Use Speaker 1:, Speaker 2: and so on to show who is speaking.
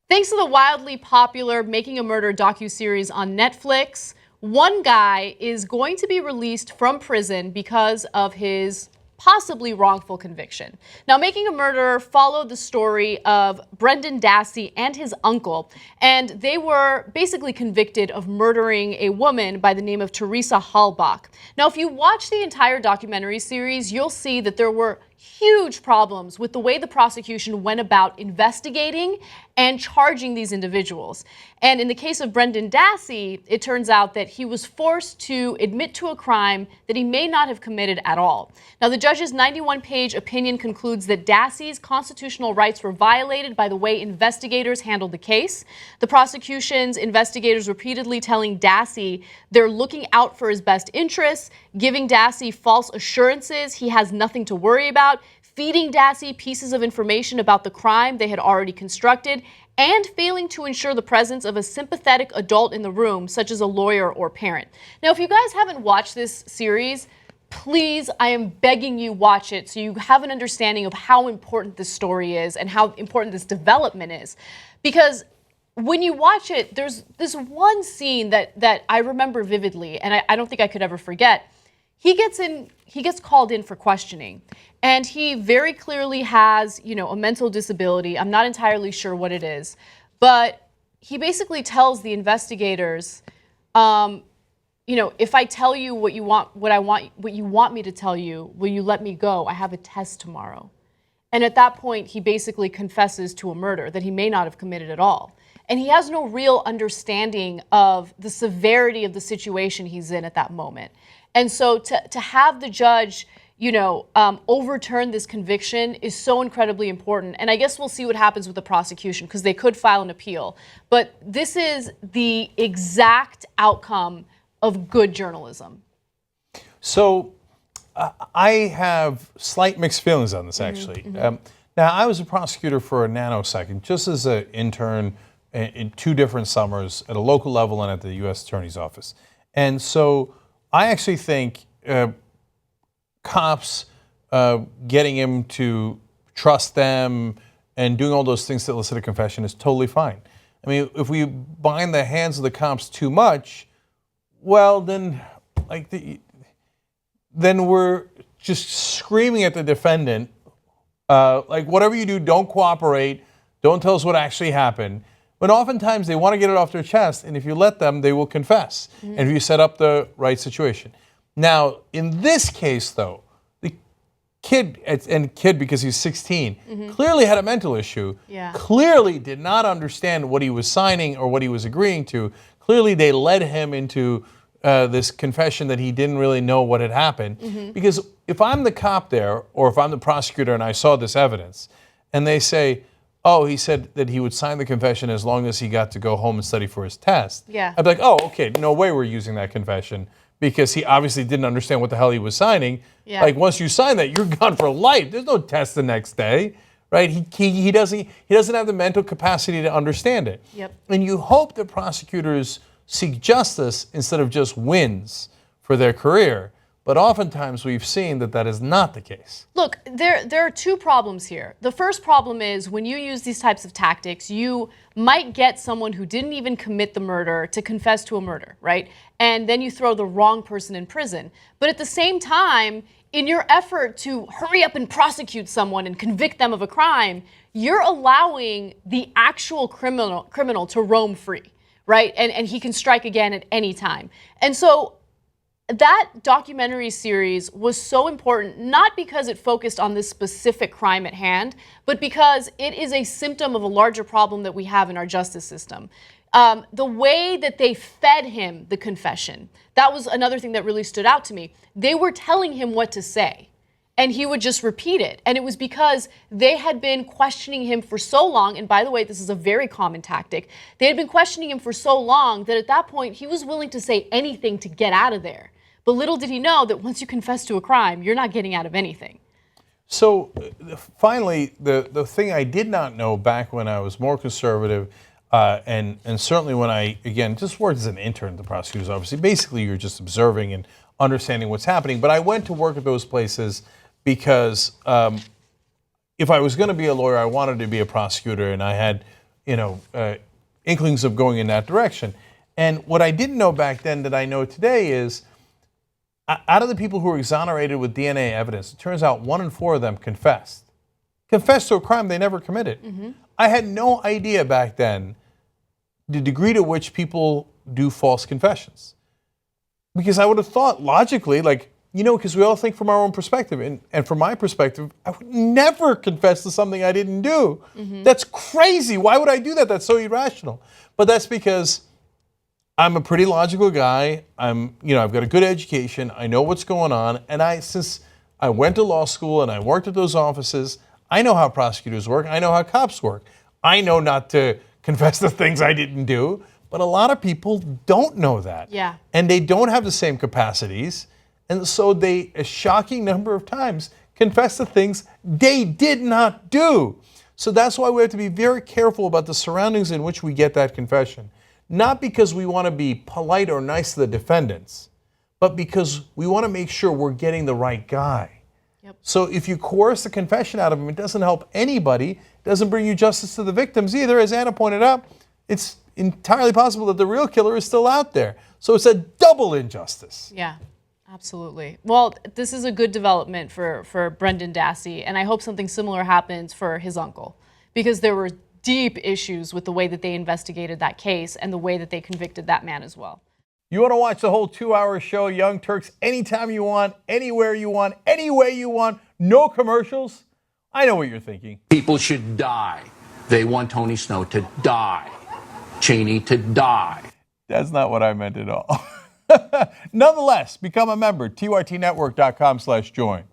Speaker 1: Thanks to the wildly popular Making a Murder docuseries on Netflix, one guy is going to be released from prison because of his possibly wrongful conviction. Now, Making a Murder followed the story of Brendan Dassey and his uncle, and they were basically convicted of murdering a woman by the name of Teresa Halbach. Now, if you watch the entire documentary series, you'll see that there were huge problems with the way the prosecution went about investigating and charging these individuals. And in the case of Brendan Dassey, it turns out that he was forced to admit to a crime that he may not have committed at all. Now, the judge's 91-page opinion concludes that Dassey's constitutional rights were violated by the way investigators handled the case. The prosecution's investigators repeatedly telling Dassey they're looking out for his best interests, giving Dassey false assurances he has nothing to worry about, feeding Dassey pieces of information about the crime they had already constructed, and failing to ensure the presence of a sympathetic adult in the room, such as a lawyer or parent. Now, if you guys haven't watched this series, please, I am begging you, watch it so you have an understanding of how important this story is and how important this development is. Because when you watch it, there's this one scene that I remember vividly, and I don't think I could ever forget. He gets called in for questioning, and he very clearly has, a mental disability. I'm not entirely sure what it is, but he basically tells the investigators, if I tell you what you want me to tell you, will you let me go? I have a test tomorrow. And at that point, he basically confesses to a murder that he may not have committed at all. And he has no real understanding of the severity of the situation he's in at that moment. And so to have the judge, overturn this conviction is so incredibly important. And I guess we'll see what happens with the prosecution, because they could file an appeal. But this is the exact outcome of good journalism.
Speaker 2: So I have slight mixed feelings on this, actually. Now, I was a prosecutor for a nanosecond, just as an intern in 2 different summers at a local level and at the U.S. Attorney's Office. And so I actually think cops getting him to trust them and doing all those things to elicit a confession is totally fine. I mean, if we bind the hands of the cops too much, well, then we're just screaming at the defendant, whatever you do, don't cooperate, don't tell us what actually happened. But oftentimes they want to get it off their chest, and if you let them, they will confess, and if you set up the right situation. Now, in this case, though, the kid because he's 16, clearly had a mental issue, clearly did not understand what he was signing or what he was agreeing to. Clearly they led him into this confession that he didn't really know what had happened. Because if I'm the cop there, or if I'm the prosecutor and I saw this evidence, and they say, oh, he said that he would sign the confession as long as he got to go home and study for his test. I'd be like, oh, okay, no way we're using that confession, because he obviously didn't understand what the hell he was signing. Like, once you sign that, you're gone for life. There's no test the next day, right? He doesn't have the mental capacity to understand it. And you hope that prosecutors seek justice instead of just wins for their career. But oftentimes we've seen that that is not the case.
Speaker 1: Look, there are 2 problems here. The first problem is when you use these types of tactics, you might get someone who didn't even commit the murder to confess to a murder, right? And then you throw the wrong person in prison. But at the same time, in your effort to hurry up and prosecute someone and convict them of a crime, you're allowing the actual criminal to roam free, right? And he can strike again at any time. And so that documentary series was so important, not because it focused on this specific crime at hand, but because it is a symptom of a larger problem that we have in our justice system. The way that they fed him the confession, that was another thing that really stood out to me. They were telling him what to say, and he would just repeat it. And it was because they had been questioning him for so long, and by the way, this is a very common tactic. They had been questioning him for so long that at that point, he was willing to say anything to get out of there. But little did he know that once you confess to a crime, you're not getting out of anything.
Speaker 2: So finally, the thing I did not know back when I was more conservative, and certainly when I, again, just worked as an intern at the prosecutor's office, basically you're just observing and understanding what's happening. But I went to work at those places because if I was going to be a lawyer, I wanted to be a prosecutor, and I had inklings of going in that direction. And what I didn't know back then that I know today is, out of the people who were exonerated with DNA evidence, it turns out 1 in 4 of them confessed to a crime they never committed. I had no idea back then the degree to which people do false confessions. Because I would have thought logically, because we all think from our own perspective. And from my perspective, I would never confess to something I didn't do. That's crazy. Why would I do that? That's so irrational. But that's because I'm a pretty logical guy. I've got a good education. I know what's going on. And since I went to law school and I worked at those offices, I know how prosecutors work. I know how cops work. I know not to confess to things I didn't do. But a lot of people don't know that.
Speaker 1: Yeah.
Speaker 2: And they don't have the same capacities. And so they, a shocking number of times, confess to things they did not do. So that's why we have to be very careful about the surroundings in which we get that confession. Not because we want to be polite or nice to the defendants, but because we want to make sure we're getting the right guy.
Speaker 1: Yep.
Speaker 2: So if you coerce the confession out of him, it doesn't help anybody. It doesn't bring you justice to the victims either. As Anna pointed out, it's entirely possible that the real killer is still out there. So it's a double injustice.
Speaker 1: Yeah, absolutely. Well, this is a good development for Brendan Dassey, and I hope something similar happens for his uncle, because there were deep issues with the way that they investigated that case and the way that they convicted that man as well.
Speaker 2: You want to watch the whole 2-hour show, Young Turks, anytime you want, anywhere you want, any way you want, no commercials? I know what you're thinking.
Speaker 3: People should die. They want Tony Snow to die. Cheney to die.
Speaker 2: That's not what I meant at all. Nonetheless, become a member, tyrtnetwork.com/join.